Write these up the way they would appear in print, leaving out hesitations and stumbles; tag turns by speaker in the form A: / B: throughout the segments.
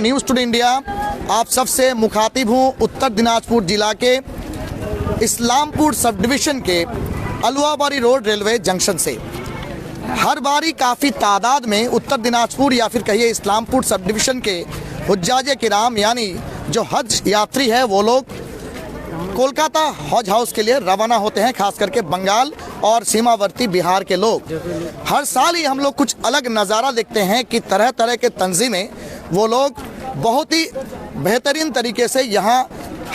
A: News today India आप सबसे मुखातिब हूँ उत्तर दिनाजपुर जिला के इस्लामपुर सब डिवीज़न के अलुआबारी रोड रेलवे जंक्शन से। हर बारी काफ़ी तादाद में उत्तर दिनाजपुर या फिर कहिए इस्लामपुर सब डिवीज़न के हुज्जाज किराम यानी जो हज यात्री है वो लोग कोलकाता हज हाउस के लिए रवाना होते हैं, खास करके बंगाल और सीमावर्ती बिहार के लोग। हर साल ही हम लोग कुछ अलग नज़ारा देखते हैं कि तरह तरह के तंजीमें वो लोग बहुत ही बेहतरीन तरीके से यहाँ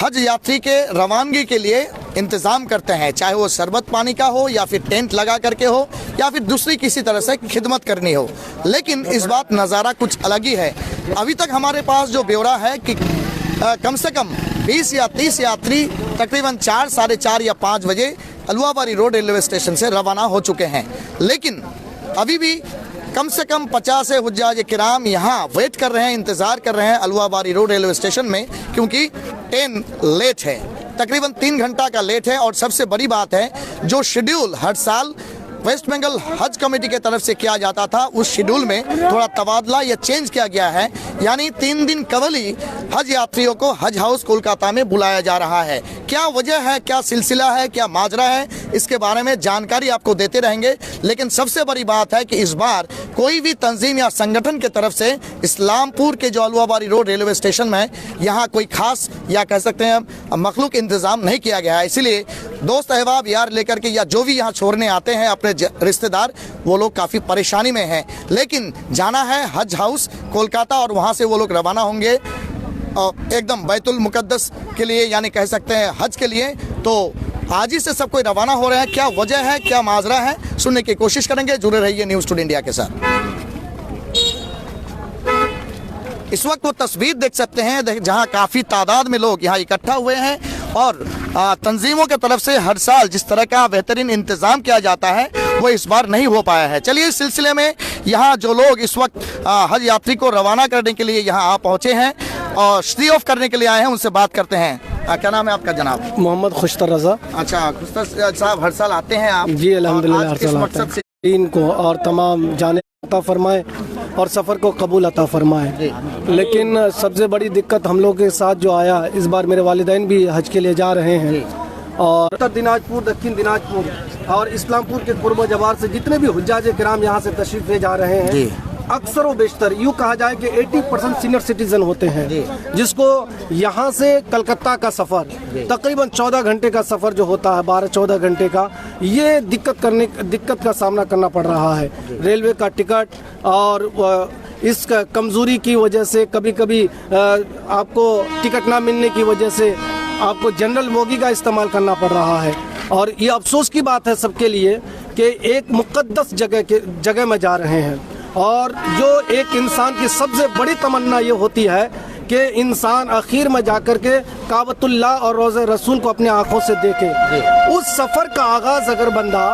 A: हज यात्री के रवानगी के लिए इंतज़ाम करते हैं, चाहे वो शरबत पानी का हो या फिर टेंट लगा करके हो या फिर दूसरी किसी तरह से खिदमत करनी हो। लेकिन इस बात नज़ारा कुछ अलग ही है। अभी तक हमारे पास जो ब्यौरा है कि कम से कम 20 या 30 यात्री तकरीबन 4, साढ़े 4 या 5 बजे अलुआबारी रोड रेलवे स्टेशन से रवाना हो चुके हैं। लेकिन अभी भी कम से कम 50 से हुज्जाज किराम यहाँ वेट कर रहे हैं, इंतज़ार कर रहे हैं अलुआबारी रोड रेलवे स्टेशन में, क्योंकि ट्रेन लेट है, तकरीबन 3 घंटा का लेट है। और सबसे बड़ी बात है, जो शेड्यूल हर साल वेस्ट बंगाल हज कमेटी के तरफ से किया जाता था उस शेड्यूल में थोड़ा तबादला या चेंज किया गया है, यानी 3 दिन केवल ही हज यात्रियों को हज हाउस कोलकाता में बुलाया जा रहा है। क्या वजह है, क्या सिलसिला है, क्या माजरा है, इसके बारे में जानकारी आपको देते रहेंगे। लेकिन सबसे बड़ी बात है कि इस बार कोई भी तंजीम या संगठन के तरफ से इस्लामपुर के जो अलुआबारी रोड रेलवे स्टेशन में यहाँ कोई खास या कह सकते हैं मखलूक इंतज़ाम नहीं किया गया है। इसीलिए दोस्त अहबाब यार लेकर के या जो भी यहाँ छोड़ने आते हैं अपने रिश्तेदार, वो लोग काफ़ी परेशानी में हैं। लेकिन जाना है हज हाउस कोलकाता और वहाँ से वो लोग रवाना होंगे एकदम बैतुल मुकद्दस के लिए, यानी कह सकते हैं हज के लिए। तो आज ही से सब कोई रवाना हो रहे हैं। क्या वजह है, क्या माजरा है, सुनने की कोशिश करेंगे। जुड़े रहिए न्यूज़ टुडे इंडिया के साथ। इस वक्त वो तस्वीर देख सकते हैं जहां काफ़ी तादाद में लोग यहाँ इकट्ठा हुए हैं और तंजीमों के तरफ से हर साल जिस तरह का बेहतरीन इंतज़ाम किया जाता है वो इस बार नहीं हो पाया है। चलिए इस सिलसिले में यहाँ जो लोग इस वक्त हज यात्री को रवाना करने के लिए यहाँ आ पहुँचे हैं और श्री ऑफ करने के लिए आए हैं, उनसे बात करते हैं। क्या नाम है आपका जनाब?
B: मोहम्मद खुशतर रज़ा।
A: अच्छा खुशतर साहब, हर साल आते हैं आप?
B: जी अल्हम्दुलिल्लाह, हर साल आते हैं। दीन को और तमाम जाने अता फरमाए और सफ़र को कबूल अता फरमाए। लेकिन सबसे बड़ी दिक्कत हम लोग के साथ जो आया, इस बार मेरे वालिदैन भी हज के लिए जा रहे हैं और उत्तर दिनाजपुर, दक्षिण दिनाजपुर और इस्लामपुर के कुर्ब जवार से जितने भी हुज्जाज किराम यहाँ से तशरीफ़ ले जा रहे हैं, अक्सर व बेशतर यूँ कहा जाए कि 80% सीनियर सिटीजन होते हैं, जिसको यहाँ से कलकत्ता का सफ़र तकरीबन 14 घंटे का सफ़र जो होता है, 12-14 घंटे का, ये दिक्कत का सामना करना पड़ रहा है। रेलवे का टिकट और इस कमज़ोरी की वजह से कभी कभी आपको टिकट ना मिलने की वजह से आपको जनरल बोगी का इस्तेमाल करना पड़ रहा है। और ये अफसोस की बात है सबके लिए कि एक मुक़द्दस जगह में जा रहे हैं और जो एक इंसान की सबसे बड़ी तमन्ना ये होती है कि इंसान आखिर में जाकर के काबतुल्लाह और रोज़े रसूल को अपनी आंखों से देखे। उस सफ़र का आगाज़ अगर बंदा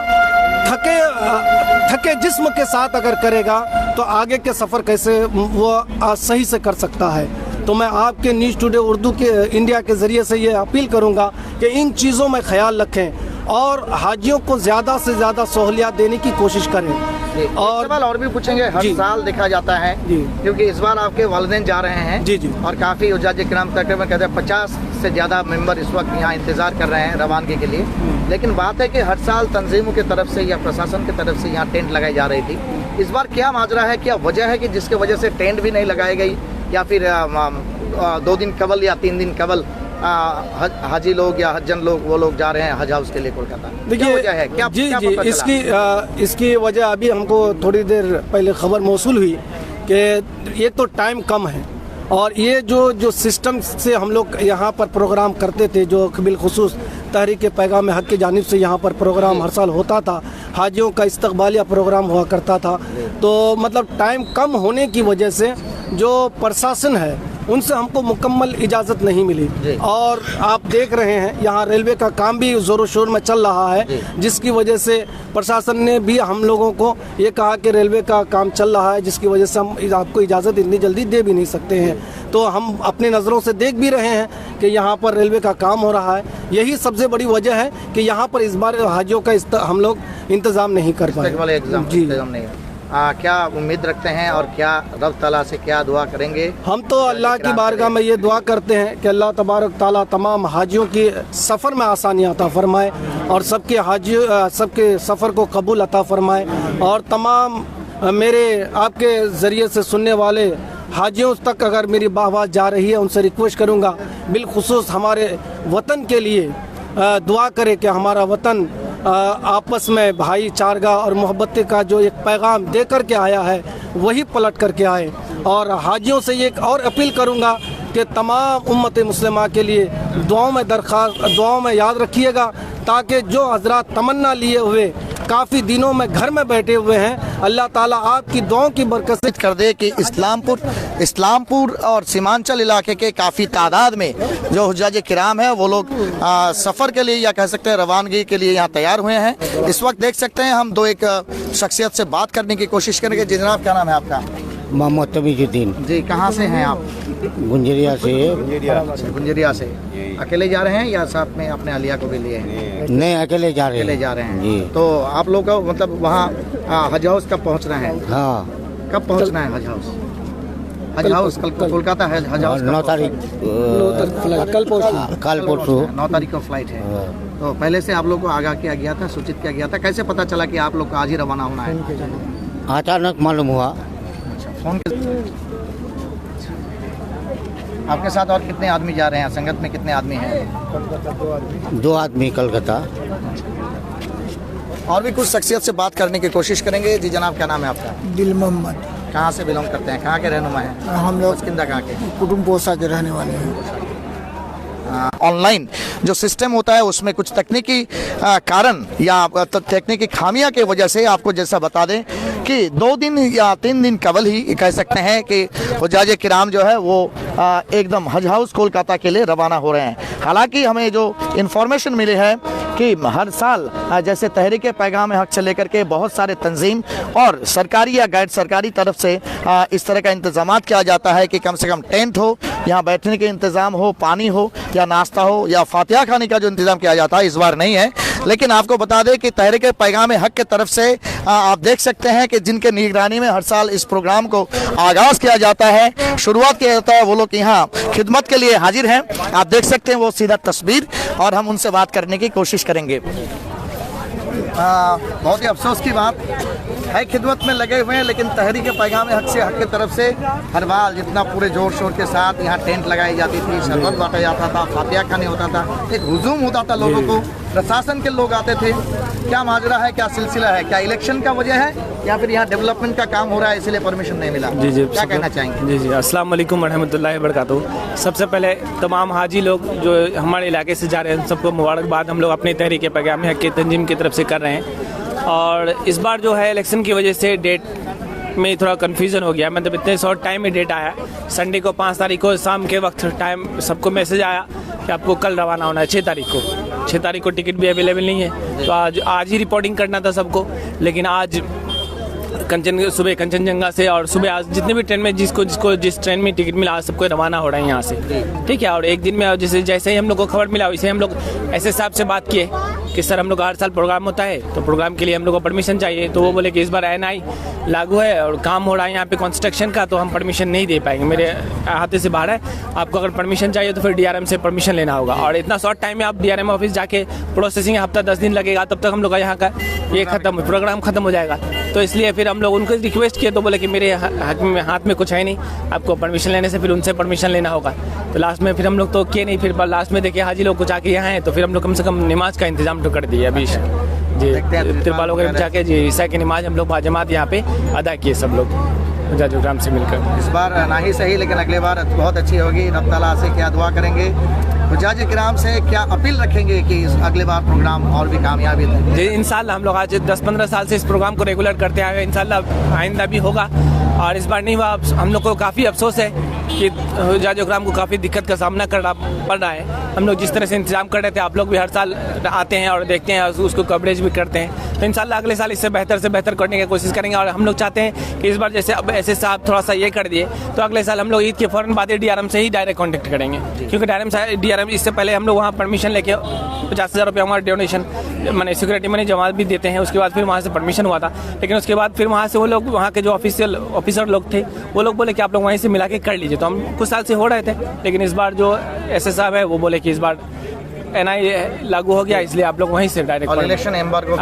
B: थके जिस्म के साथ अगर करेगा तो आगे के सफ़र कैसे वो सही से कर सकता है। तो मैं आपके न्यूज़ टुडे उर्दू के इंडिया के ज़रिए से ये अपील करूँगा कि इन चीज़ों में ख्याल रखें और हाजियों को ज़्यादा से ज़्यादा सहूलियत देने की कोशिश करें।
A: और सवाल और भी पूछेंगे, हर साल देखा जाता है क्योंकि इस बार आपके वालिदैन जा रहे हैं जी और काफ़ी हुज्जाज किराम तकरीबन कहते हैं 50 से ज़्यादा मेंबर इस वक्त यहाँ इंतज़ार कर रहे हैं रवानगी के लिए। लेकिन बात है कि हर साल तंजीमों की तरफ से या प्रशासन की तरफ से यहाँ टेंट लगाई जा रही थी। इस बार क्या माजरा है, क्या वजह है कि जिसकी वजह से टेंट भी नहीं लगाई गई या फिर 2 दिन केवल या 3 दिन केवल हाजी लोग या हज्जन लोग वो लोग जा रहे हैं हज हाउस के लिए कोलकाता? देखिए वजह है क्या?
B: जी इसकी वजह अभी हमको थोड़ी देर पहले खबर मौसूल हुई कि ये तो टाइम कम है और ये जो सिस्टम से हम लोग यहाँ पर प्रोग्राम करते थे, जो बिलखुसूस तहरीक पैगाम हक की जानिब से यहाँ पर प्रोग्राम हर साल होता था, हाजियों का इस्तकबालिया प्रोग्राम हुआ करता था, तो मतलब टाइम कम होने की वजह से जो प्रशासन है उनसे हमको मुकम्मल इजाज़त नहीं मिली। और आप देख रहे हैं यहाँ रेलवे का काम भी ज़ोरों शोर में चल रहा है, जिसकी वजह से प्रशासन ने भी हम लोगों को ये कहा कि रेलवे का काम चल रहा है, जिसकी वजह से हम आपको इजाज़त इतनी जल्दी दे भी नहीं सकते हैं। तो हम अपने नज़रों से देख भी रहे हैं कि यहाँ पर रेलवे का काम हो रहा है। यही सबसे बड़ी वजह है कि यहाँ पर इस बार हाजियों का हम लोग इंतज़ाम नहीं कर पाए।
A: जी क्या उम्मीद रखते हैं और क्या रब ताला से क्या दुआ करेंगे?
B: हम तो अल्लाह की बारगाह में ये दुआ करते हैं कि अल्लाह तबारक ताला तमाम हाजियों की सफ़र में आसानी अता फरमाए और सबके सफ़र को कबूल अता फरमाए और तमाम मेरे आपके ज़रिए से सुनने वाले हाजियों तक अगर मेरी आवाज़ जा रही है उनसे रिक्वेस्ट करूँगा बिलखुसूस हमारे वतन के लिए दुआ करें कि हमारा वतन आपस में भाईचारगा और मोहब्बत का जो एक पैगाम दे कर के आया है वही पलट करके आए। और हाजियों से ये एक और अपील करूँगा कि तमाम उम्मत मुस्लिमा के लिए दुआओं में याद रखिएगा ताकि जो हजरात तमन्ना लिए हुए काफ़ी दिनों में घर में बैठे हुए हैं अल्लाह ताला आपकी दुआओं की बरकत से
A: कर दे कि इस्लामपुर और सीमांचल इलाके के काफ़ी तादाद में जो हुज्जाज किराम है वो लोग सफ़र के लिए या कह सकते हैं रवानगी के लिए यहाँ तैयार हुए हैं। इस वक्त देख सकते हैं हम दो एक शख्सियत से बात करने की कोशिश करेंगे। जी जनाब, क्या नाम है आपका?
C: मोहम्मद तमीजुद्दीन।
A: जी, कहाँ से हैं आप?
C: गुंजरिया से।
A: गुंजरिया से अकेले जा रहे हैं या साथ में अपने अलिया को भी लिए हैं?
C: नहीं, अकेले जा रहे
A: हैं
C: जी।
A: तो आप लोग का मतलब वहाँ हज हाउस कब पहुँचना है?
C: हाँ,
A: कब पहुँचना है हज हाउस? हज हाउस कल कोलकाता है हज हाउस
C: 9 तारीख कल परसों
A: 9 तारीख को फ्लाइट है। तो पहले से आप लोग को आगाह किया गया था, सूचित किया गया था? कैसे पता चला कि आप लोग को आज ही रवाना होना है?
C: अचानक मालूम हुआ।
A: फोन आपके साथ और कितने आदमी जा रहे हैं? संगत में कितने आदमी हैं?
C: 2 आदमी कलकत्ता।
A: और भी कुछ शख्सियत से बात करने की कोशिश करेंगे। जी जनाब, क्या नाम है आपका?
D: दिल मोहम्मद।
A: कहाँ से बिलोंग करते हैं? कहाँ के रहनुमा हैं?
D: हम लोग
A: किंदा कहाँ के?
D: कुटुम्ब पोसा के रहने वाले हैं।
A: ऑनलाइन जो सिस्टम होता है उसमें कुछ तकनीकी कारण या तकनीकी खामियां की वजह से आपको जैसा बता दें कि 2 दिन या 3 दिन कबल ही कह सकते हैं कि हुज्जाज किराम जो है वो एकदम हज हाउस कोलकाता के लिए रवाना हो रहे हैं। हालांकि हमें जो इन्फॉर्मेशन मिली है कि हर साल जैसे तहरीक पैगाम हक से लेकर के बहुत सारे तंजीम और सरकारी या गैर सरकारी तरफ से इस तरह का इंतजाम किया जाता है कि कम से कम टेंट हो, यहाँ बैठने के इंतज़ाम हो, पानी हो या नाश्ता हो या फातिहा खाने का जो इंतज़ाम किया जाता है इस बार नहीं है। लेकिन आपको बता दें कि तहरीक पैगाम हक के तरफ से आप देख सकते हैं कि जिनके निगरानी में हर साल इस प्रोग्राम को आगाज़ किया जाता है, शुरुआत किया जाता है, वो लोग यहाँ खिदमत के लिए हाजिर हैं। आप देख सकते हैं वो सीधा तस्वीर और हम उनसे बात करने की कोशिश करेंगे। बहुत ही अफसोस की बात है, खिदमत में लगे हुए हैं लेकिन तहरीक पैगाम हक की तरफ से हर बार जितना पूरे जोर शोर के साथ यहाँ टेंट लगाई जाती थी, शरबत बांटा जाता था, फातिहा खाने होता था, एक हुजूम होता था लोगों को, प्रशासन के लोग आते थे। क्या माजरा है, क्या सिलसिला है? क्या इलेक्शन का वजह है या फिर यहाँ डेवलपमेंट का काम हो रहा है इसलिए परमिशन नहीं मिला?
E: जी जी,
A: क्या कहना चाहेंगे?
E: जी जी, अस्सलाम वालेकुम वरहमतुल्लाहि वबरकातुहू। सबसे पहले तमाम हाजी लोग जो हमारे इलाके से जा रहे हैं सबको मुबारकबाद हम लोग अपने तहरीक पैगाम हक की तंजीम की तरफ से कर रहे हैं। और इस बार जो है इलेक्शन की वजह से डेट में थोड़ा कन्फ्यूज़न हो गया, मतलब इतने शॉर्ट टाइम में डेट आया। संडे को 5 तारीख को शाम के वक्त टाइम सबको मैसेज आया कि आपको कल रवाना होना है 6 तारीख को। 6 तारीख को टिकट भी अवेलेबल नहीं है, तो आज ही रिपोर्टिंग करना था सबको। लेकिन आज सुबह कंचनजंगा से और सुबह आज जितने भी ट्रेन में जिसको जिस ट्रेन में टिकट मिला आज सबको रवाना हो रहा है यहाँ से, ठीक है। और एक दिन में जैसे ही हम लोग को खबर मिला वैसे हम लोग ऐसे साहब से बात किए कि सर हम लोग का हर साल प्रोग्राम होता है तो प्रोग्राम के लिए हम लोग को परमिशन चाहिए। तो वो बोले कि इस बार NI लागू है और काम हो रहा है यहाँ पे कंस्ट्रक्शन का, तो हम परमिशन नहीं दे पाएंगे, मेरे हाथ से बाहर है। आपको अगर परमिशन चाहिए तो फिर DRM से परमिशन लेना होगा। और इतना शॉर्ट टाइम में आप DRM ऑफिस जाके प्रोसेसिंग हफ्ता 10 दिन लगेगा, तब तक हम लोग का यहाँ का ये प्रोग्राम खत्म हो जाएगा। तो इसलिए फिर हम लोग उनको रिक्वेस्ट किए तो बोले कि मेरे हाथ में कुछ है नहीं, आपको परमिशन लेने से फिर उनसे परमिशन लेना होगा। तो लास्ट में फिर हम लोग तो किए नहीं, फिर लास्ट में देखिए हाजी लोग कुछ आके यहाँ हैं तो फिर हम लोग कम से कम नमाज का इंतजाम तो कर दिया अभी जी। तिरपाल वगैरह जाके जी ईसा की नमाज हम लोग बाजमात यहाँ पे अदा किए सब लोग हुज्जाज से मिलकर।
A: इस बार ना ही सही लेकिन अगली बार बहुत अच्छी होगी। रब ताला से क्या दुआ करेंगे, हुज्जाज किराम से क्या अपील रखेंगे कि अगले बार प्रोग्राम और भी कामयाबी हो?
E: जी इंशाल्लाह हम लोग आज 10-15 साल से इस प्रोग्राम को रेगुलर करते आए हैं, इंशाल्लाह आइंदा भी होगा। और इस बार नहीं हुआ, हम लोग को काफ़ी अफसोस है कि हुज्जाज किराम को काफ़ी दिक्कत का सामना करना पड़ रहा है। हम लोग जिस तरह से इंतजाम कर रहे थे, आप लोग भी हर साल आते हैं और देखते हैं, उसको कवरेज भी करते हैं। तो इंशाल्लाह अगले साल इससे बेहतर करने की कोशिश करेंगे। और हम लोग चाहते हैं कि इस बार जैसे अब ऐसे साहब थोड़ा सा ये कर दिए, तो अगले साल हम लोग ईद के फ़ौरन बाद DRM से ही डायरेक्ट कॉन्टेक्ट करेंगे, क्योंकि DRM इससे पहले हम लोग वहाँ परमिशन लेके 50,000 रुपये हमारा डोनेशन मैंने सिक्योरिटी मनी जमा भी देते हैं, उसके बाद फिर वहाँ से परमिशन हुआ था। लेकिन उसके बाद फिर वहाँ से वो लोग, वहाँ के जो ऑफिसर लोग थे, वो लोग बोले कि आप लोग वहीं से मिला के कर लीजिए। तो हम कुछ साल से हो रहे थे, लेकिन इस बार जो SS साहब है वो बोले कि इस बार NI लागू हो गया, इसलिए आप लोग वहीं से डायरेक्ट।
A: इलेक्शन एम्बार्गो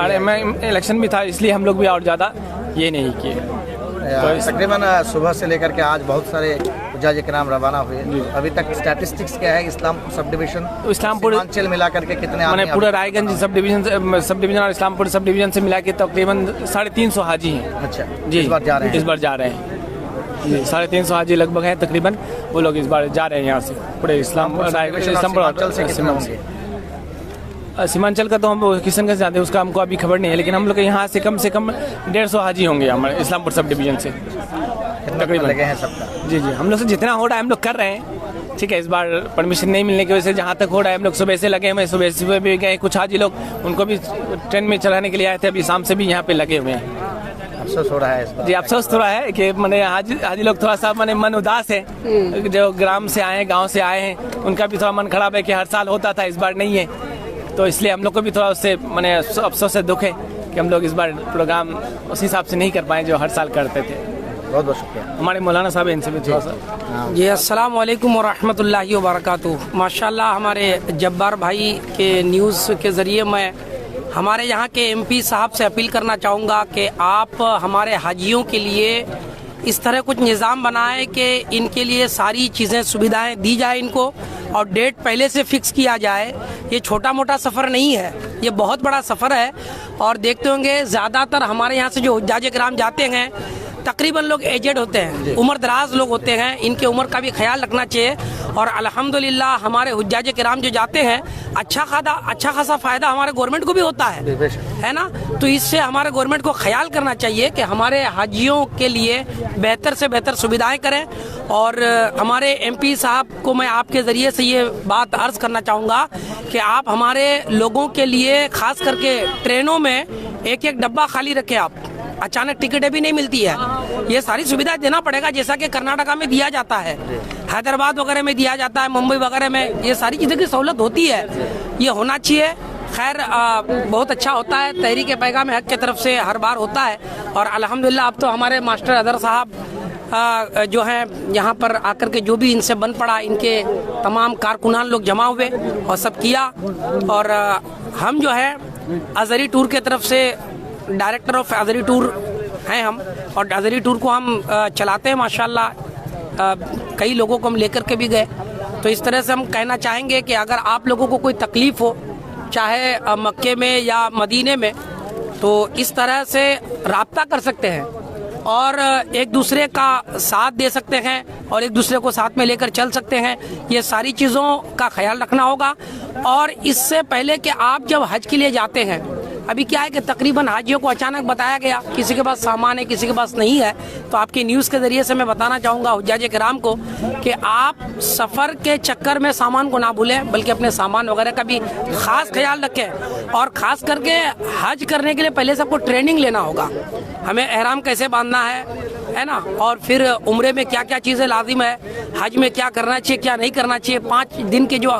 E: इलेक्शन भी था, इसलिए हम लोग भी और ज़्यादा ये नहीं किए।
A: तकरीबन सुबह से लेकर के आज बहुत सारे हुज्जाज किराम रवाना हुए। अभी तक स्टैटिस्टिक्स क्या है इस्लामपुर सब डिवीजन,
E: इस्लामपुर
A: सीमांचल मिला करके कितने
E: मैंने पूरा रायगंज सब डिवीजन और इस्लामपुर सब डिवीजन से मिला के तकरीबन 350 हाजी हैं।
A: अच्छा
E: जी,
A: इस बार जा रहे हैं?
E: इस बार जा रहे हैं 350 हाजी लगभग हैं तकरीबन, वो लोग इस बार जा रहे हैं यहाँ से पूरे इस्लामपुर
A: से कितने होंगे?
E: सीमांचल का तो हम किशनगंज जाते हैं, उसका हमको अभी खबर नहीं है, लेकिन हम लोग यहाँ से कम 150 हाजी होंगे हमारे इस्लामपुर सब डिवीजन से
A: तकरीबन लगे हैं सबका।
E: जी, हम लोग से जितना हो रहा है हम लोग कर रहे हैं। ठीक है, इस बार परमिशन नहीं मिलने की वजह से जहाँ तक हो रहा है हम लोग सुबह से लगे हुए हैं। सुबह भी गए, कुछ हाजी लोग उनको भी ट्रेन में चलाने के लिए आए थे, अभी शाम से भी यहाँ पे लगे हुए हैं।
A: अफसोस हो रहा है इस बार? जी,
E: अफसोस थोड़ा है कि मैंने हाजी लोग थोड़ा सा मन उदास है, जो ग्राम से आए हैं, गाँव से आए हैं, उनका भी थोड़ा मन खराब है कि हर साल होता था, इस बार नहीं है। तो इसलिए हम लोग को भी थोड़ा उससे मैंने अफसोस है, दुख है कि हम लोग इस बार प्रोग्राम उस हिसाब से नहीं कर पाए जो हर साल करते थे।
A: बहुत बहुत शुक्रिया।
E: हमारे मौलाना साहब इनसे भी थोड़ा सा।
F: जी, अस्सलाम वालेकुम वरहमतुल्लाहि वबरकातुहू। माशाल्लाह हमारे जब्बार भाई के न्यूज़ के ज़रिए मैं हमारे यहाँ के MP साहब से अपील करना चाहूँगा कि आप हमारे हाजियों के लिए इस तरह कुछ निज़ाम बनाएं कि इनके लिए सारी चीज़ें सुविधाएं दी जाए इनको, और डेट पहले से फिक्स किया जाए। ये छोटा मोटा सफ़र नहीं है, ये बहुत बड़ा सफ़र है। और देखते होंगे ज़्यादातर हमारे यहाँ से जो हुज्जाज किराम जाते हैं तकरीबन लोग एजेड होते हैं, उम्र दराज लोग होते हैं, इनके उम्र का भी ख्याल रखना चाहिए। और अल्हम्दुलिल्लाह हमारे हुज्जाज किराम जो जाते हैं अच्छा खासा फ़ायदा हमारे गवर्नमेंट को भी होता है ना। तो इससे हमारे गवर्नमेंट को ख्याल करना चाहिए कि हमारे हाजियों के लिए बेहतर से बेहतर सुविधाएं करें। और हमारे MP साहब को मैं आपके ज़रिए से ये बात अर्ज़ करना चाहूँगा कि आप हमारे लोगों के लिए ख़ास करके ट्रेनों में एक डब्बा खाली रखें। आप अचानक टिकटें भी नहीं मिलती है, ये सारी सुविधा देना पड़ेगा, जैसा कि कर्नाटका में दिया जाता है, हैदराबाद वगैरह में दिया जाता है, मुंबई वगैरह में ये सारी चीज़ों की सहूलत होती है, ये होना चाहिए। खैर बहुत अच्छा होता है, तहरीक पैगाम हक की तरफ से हर बार होता है। और अल्हम्दुलिल्लाह अब तो हमारे मास्टर अदर साहब जो हैं यहाँ पर आकर के जो भी इनसे बन पड़ा, इनके तमाम कारकुनान लोग जमा हुए और सब किया। और हम जो है अज़हरी टूर के तरफ से डायरेक्टर ऑफ अज़हरी टूर हैं हम, और अज़हरी टूर को हम चलाते हैं माशाल्लाह। कई लोगों को हम लेकर के भी गए। तो इस तरह से हम कहना चाहेंगे कि अगर आप लोगों को कोई तकलीफ़ हो, चाहे मक्के में या मदीने में, तो इस तरह से राब्ता कर सकते हैं और एक दूसरे का साथ दे सकते हैं और एक दूसरे को साथ में लेकर चल सकते हैं। ये सारी चीज़ों का ख्याल रखना होगा। और इससे पहले कि आप जब हज के लिए जाते हैं, अभी क्या है कि तकरीबन हाजियों को अचानक बताया गया, किसी के पास सामान है, किसी के पास नहीं है। तो आपके न्यूज़ के ज़रिए से मैं बताना चाहूँगा हुज्जाज किराम को कि आप सफ़र के चक्कर में सामान को ना भूलें, बल्कि अपने सामान वगैरह का भी ख़ास ख्याल रखें। और ख़ास करके हज करने के लिए पहले सबको ट्रेनिंग लेना होगा, हमें एहराम कैसे बांधना है ना, और फिर उम्रे में क्या क्या चीज़ें लाजिम है, हज में क्या करना चाहिए क्या नहीं करना चाहिए, 5 दिन के जो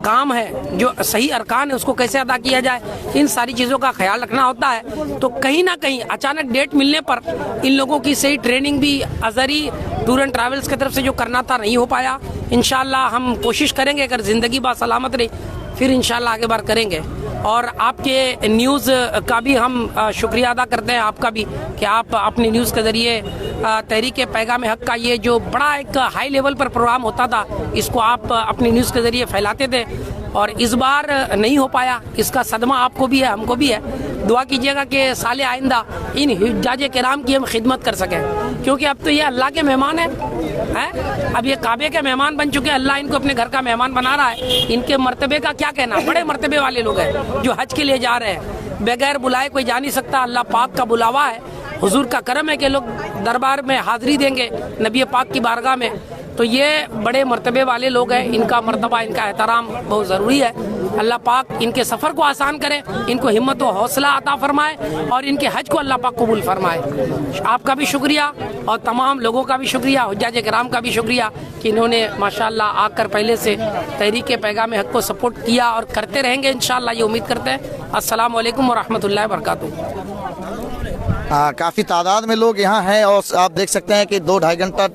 F: काम है, जो सही अरकान है, उसको कैसे अदा किया जाए, इन सारी चीज़ों का ख्याल रखना होता है। तो कहीं ना कहीं अचानक डेट मिलने पर इन लोगों की सही ट्रेनिंग भी अज़हरी टूर एंड ट्रैवल्स की तरफ से जो करना था नहीं हो पाया। इंशाल्लाह हम कोशिश करेंगे, अगर ज़िंदगी बासलामत रही फिर इंशाल्लाह आगे बार करेंगे। और आपके न्यूज़ का भी हम शुक्रिया अदा करते हैं, आपका भी, कि आप अपनी न्यूज़ के ज़रिए तहरीक पैगाम हक का ये जो बड़ा एक हाई लेवल पर प्रोग्राम होता था, इसको आप अपनी न्यूज़ के ज़रिए फैलाते थे। और इस बार नहीं हो पाया, इसका सदमा आपको भी है, हमको भी है। दुआ कीजिएगा कि साले आइंदा इन हुज्जाज किराम की हम खिदमत कर सकें, क्योंकि अब तो ये अल्लाह के मेहमान हैं, अब ये काबे के मेहमान बन चुके हैं। अल्लाह इनको अपने घर का मेहमान बना रहा है। इनके मर्तबे का क्या कहना, बड़े मर्तबे वाले लोग हैं जो हज के लिए जा रहे हैं। बगैर बुलाए कोई जा नहीं सकता, अल्लाह पाक का बुलावा है, हुजूर का करम है कि लोग दरबार में हाज़िरी देंगे नबी पाक की बारगाह में। तो ये बड़े मर्तबे वाले लोग हैं, इनका मर्तबा, इनका एहतराम बहुत ज़रूरी है। अल्लाह पाक इनके सफ़र को आसान करे, इनको हिम्मत और हौसला अता फरमाए और इनके हज को अल्लाह पाक कबूल फरमाए। आपका भी शुक्रिया और तमाम लोगों का भी शुक्रिया, हुज्जाज किराम का भी शुक्रिया कि इन्होंने माशाअल्लाह आकर पहले से तहरीक पैगाम हक को सपोर्ट किया और करते रहेंगे इंशाअल्लाह, ये उम्मीद करते हैं। अस्सलाम वालेकुम व रहमतुल्लाहि व बरकातुहू।
A: काफ़ी तादाद में लोग यहाँ हैं और आप देख सकते हैं कि 2-2.5 घंटा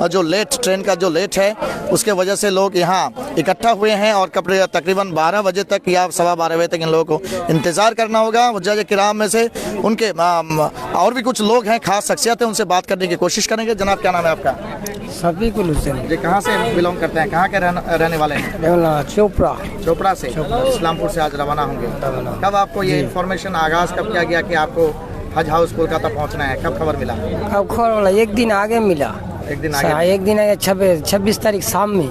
A: जो लेट ट्रेन का जो लेट है उसके वजह से लोग यहाँ इकट्ठा हुए हैं और तकरीबन 12 बजे तक या 12:15 बजे तक इन लोगों को इंतज़ार करना होगा। हुज्जाज किराम में से उनके और भी कुछ लोग हैं, खास शख्सियत है, उनसे बात करने की कोशिश करेंगे। जनाब क्या नाम है आपका?
B: सफीकुल हुसैन।
A: जी, कहाँ से बिलोंग करते हैं, कहाँ के रहने वाले हैं? चोपड़ा से इस्लामपुर से आज रवाना होंगे। कब आपको ये इन्फॉर्मेशन आगाज़ कब किया गया कि आपको हज हाउस कोलकाता पहुंचना है, कब खबर मिला?
G: अब खबर मिला, एक दिन आगे मिला।
A: एक दिन आगे?
G: एक दिन आगे 26 तारीख शाम में।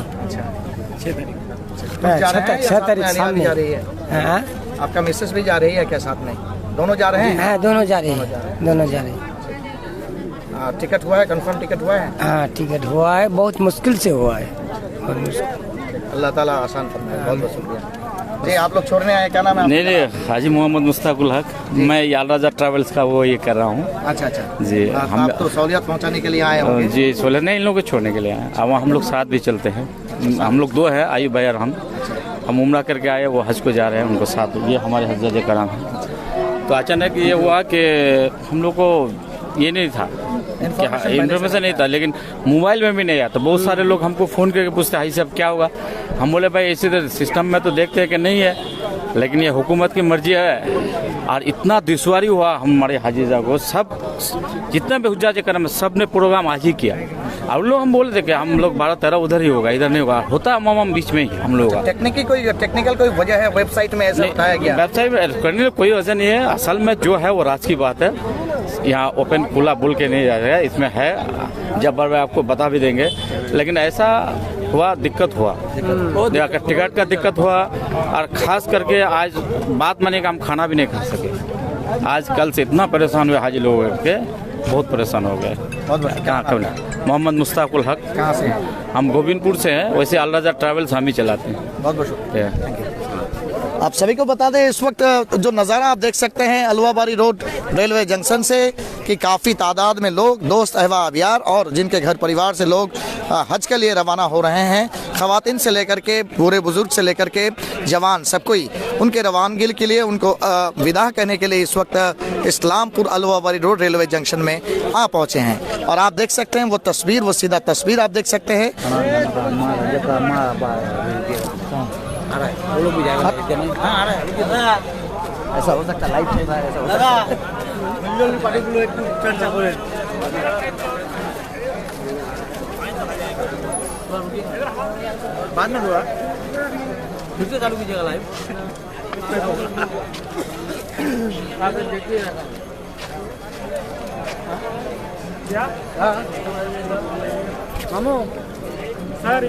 A: 6 तारीख शाम में जा रही है। आपका मिसेस भी जा रही है क्या साथ में? दोनों जा रहे हैं?
G: हाँ, दोनों जा रहे हैं।
A: टिकट हुआ है, कंफर्म टिकट हुआ है?
G: हाँ, टिकट हुआ है, बहुत मुश्किल से हुआ है।
A: अल्लाह ताला आसान फरमाए। बहुत बहुत शुक्रिया जी। आप लोग छोड़ने आए, क्या नाम है?
H: नहीं, हाजी मोहम्मद मुश्ताकुल हक, मैं याल राजा ट्रैवल्स का वो ये कर रहा हूँ।
A: अच्छा
H: जी।
A: हम तो सहूलियत पहुँचाने के लिए आए होंगे।
H: जी, सहूलियत नहीं, इन लोगों को छोड़ने के लिए आए। अब हम लोग साथ भी चलते हैं। हम लोग 2 है, आयु भाई और हम उम्रा करके आए, वो हज को जा रहे हैं, उनको साथ। ये हमारे हज्जाज कराम है। तो अचानक ये हुआ कि हम लोग को ये नहीं था, इन्फॉर्मेशन नहीं था, लेकिन मोबाइल में भी नहीं आता। बहुत सारे लोग हमको फ़ोन करके पूछते हैं, सब क्या होगा? हम बोले भाई इसी तरह सिस्टम में तो देखते हैं कि नहीं है, लेकिन ये हुकूमत की मर्जी है। और इतना दुश्वारी हुआ हमारे हाजीजा को, सब जितना भी हुज्जाज करम सब ने प्रोग्राम आज ही किया। अब लोग हम बोले थे कि हम लोग 12-13 उधर ही होगा, इधर नहीं होगा। होता माम बीच में ही हम लोग का।
A: टेक्निकल कोई वजह है वेबसाइट में ऐसा बताया गया?
H: वेबसाइट में करने कोई वजह नहीं है। असल में जो है वो राज की बात है। यहाँ ओपन खुला बोल के नहीं जाएगा, इसमें है जब बार आपको बता भी देंगे। लेकिन ऐसा हुआ, दिक्कत हुआ, टिकट का दिक्कत हुआ। और ख़ास करके आज बात माने का हम खाना भी नहीं खा सके। आज कल से इतना परेशान हुए हाजी लोग के, बहुत परेशान हो गए। कहाँ कब मोहम्मद मुश्ताकुल हक।
A: कहाँ से?
H: हम गोविंदपुर से हैं। वैसे याल राजा ट्रैवल्स हम ही चलाते हैं।
A: बहुत बहुत शुक्रिया। आप सभी को बता दें, इस वक्त जो नज़ारा आप देख सकते हैं अलवाबारी रोड रेलवे जंक्शन से कि काफ़ी तादाद में लोग, दोस्त अहबाब यार और जिनके घर परिवार से लोग हज के लिए रवाना हो रहे हैं। ख़वातीन से लेकर के बूढ़े बुजुर्ग से लेकर के जवान, सब कोई उनके रवानगी के लिए, उनको विदा कहने के लिए इस वक्त इस्लामपुर अलवाबारी रोड रेलवे जंक्शन में आ पहुँचे हैं। और आप देख सकते हैं वो तस्वीर, वो सीधा तस्वीर आप देख सकते हैं। ऐसा हो सकता, लाइव चल रहा है, ऐसा हो सकता। बाद में हुआ फिर से चालू कीजिएगा लाइव। क्या मामू सर?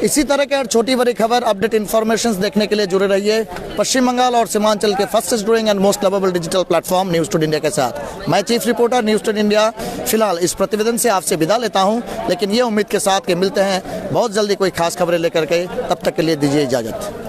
A: इसी तरह के और छोटी बड़ी खबर, अपडेट इन्फॉर्मेशन देखने के लिए जुड़े रहिए पश्चिम बंगाल और सीमांचल के fastest growing and most lovable digital platform news today India के साथ। मैं chief reporter news today India फिलहाल इस प्रतिवेदन से आपसे विदा लेता हूं, लेकिन ये उम्मीद के साथ कि मिलते हैं बहुत जल्दी कोई खास खबरें लेकर के। तब तक के लिए दीजिए इजाज़त।